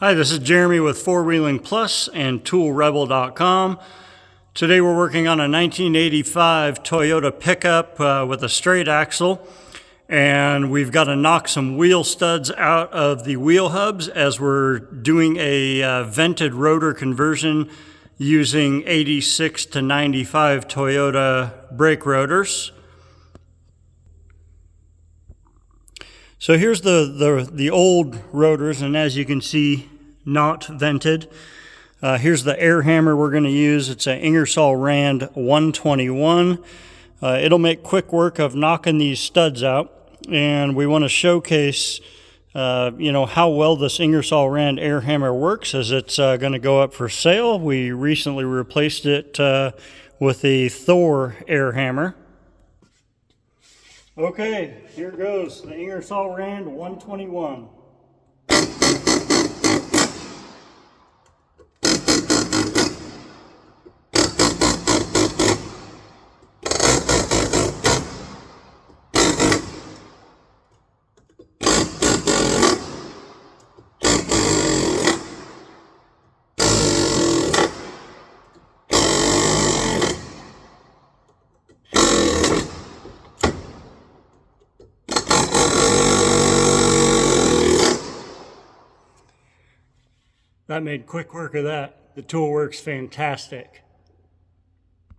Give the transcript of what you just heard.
Hi, this is Jeremy with Four Wheeling Plus and ToolRebel.com. Today we're working on a 1985 Toyota pickup with a straight axle, and we've got to knock some wheel studs out of the wheel hubs as we're doing a vented rotor conversion using 86 to 95 Toyota brake rotors. So here's the old rotors, and as you can see, not vented. Here's the air hammer we're going to use. It's an Ingersoll Rand 121. It'll make quick work of knocking these studs out, and we want to showcase how well this Ingersoll Rand air hammer works, as it's going to go up for sale. We recently replaced it with a Thor air hammer. Okay, here goes the Ingersoll Rand 121. That made quick work of that. The tool works fantastic.